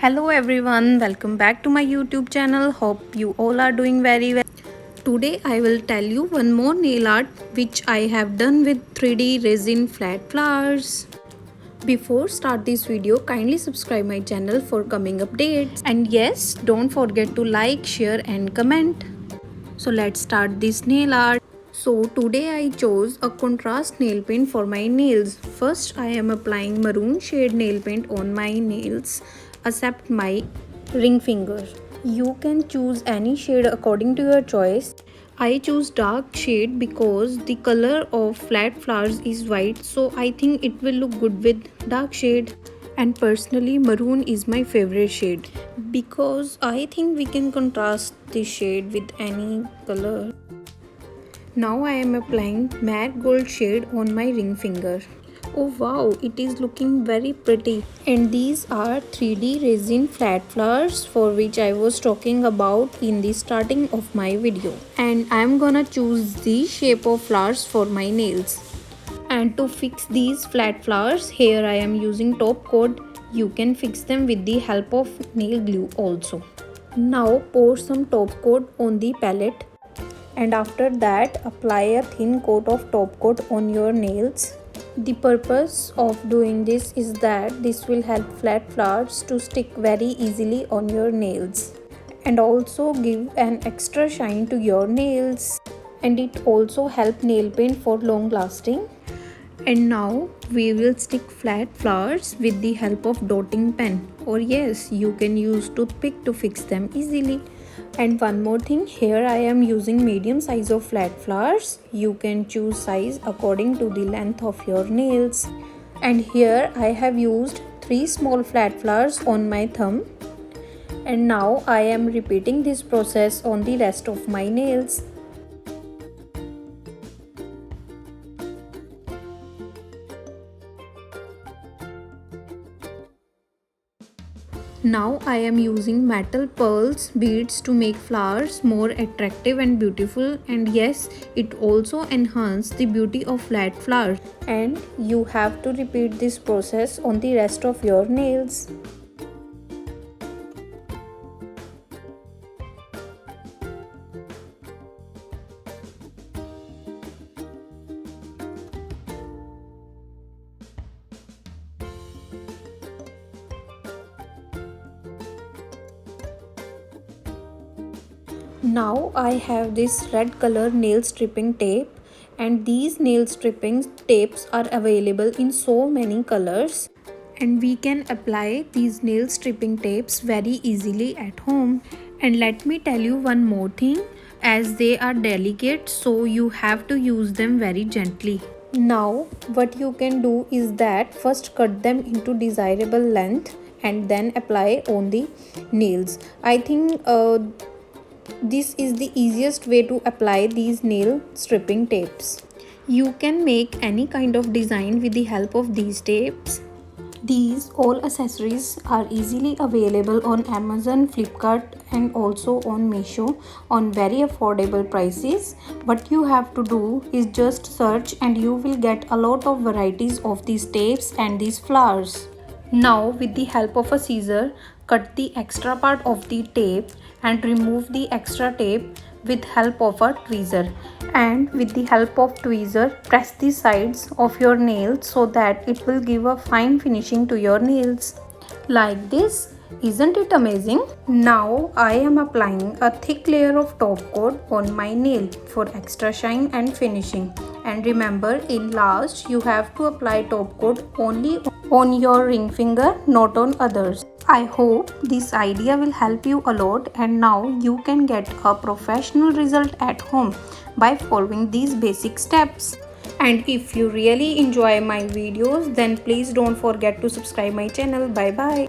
Hello everyone, welcome back to my YouTube channel. Hope you all are doing very well. Today I will tell you one more nail art which I have done with 3D resin flat flowers. Before start this video, kindly subscribe my channel for coming updates. And yes, don't forget to like, share and comment. So let's start this nail art. So today I chose a contrast nail paint for my nails. First I am applying maroon shade nail paint on my nails except my ring finger. You can choose any shade according to your choice. I choose dark shade because the color of flat flowers is white, so I think it will look good with dark shade. And personally maroon is my favorite shade because I think we can contrast this shade with any color. Now I am applying matte gold shade on my ring finger. Oh wow, it is looking very pretty. And these are 3D resin flat flowers for which I was talking about in the starting of my video. And I am gonna choose these shape of flowers for my nails. And to fix these flat flowers, here I am using top coat. You can fix them with the help of nail glue also. Now pour some top coat on the palette. And after that apply a thin coat of top coat on your nails. The purpose of doing this is that this will help flat flowers to stick very easily on your nails and also give an extra shine to your nails, and it also help nail paint for long lasting. And now we will stick flat flowers with the help of dotting pen, or yes, you can use toothpick to fix them easily. And one more thing, here I am using medium size of flat flowers. You can choose size according to the length of your nails. And here I have used 3 small flat flowers on my thumb. And now I am repeating this process on the rest of my nails. Now I am using metal pearls beads to make flowers more attractive and beautiful, and yes, it also enhances the beauty of flat flowers. And you have to repeat this process on the rest of your nails. Now I have this red color nail stripping tape, and these nail stripping tapes are available in so many colors, and we can apply these nail stripping tapes very easily at home. And let me tell you one more thing, as they are delicate, so you have to use them very gently. Now what you can do is that first cut them into desirable length and then apply on the nails. I think this is the easiest way to apply these nail stripping tapes. You can make any kind of design with the help of these tapes. These all accessories are easily available on Amazon, Flipkart and also on Meesho on very affordable prices. What you have to do is just search and you will get a lot of varieties of these tapes and these flowers. Now with the help of a scissor, cut the extra part of the tape and remove the extra tape with help of a tweezer. And with the help of tweezer, press the sides of your nails so that it will give a fine finishing to your nails. Like this. Isn't it amazing? Now I am applying a thick layer of top coat on my nail for extra shine and finishing. And remember, in last you have to apply top coat only on your ring finger, not on others. I hope this idea will help you a lot, and now you can get a professional result at home by following these basic steps. And if you really enjoy my videos, then please don't forget to subscribe my channel. Bye bye.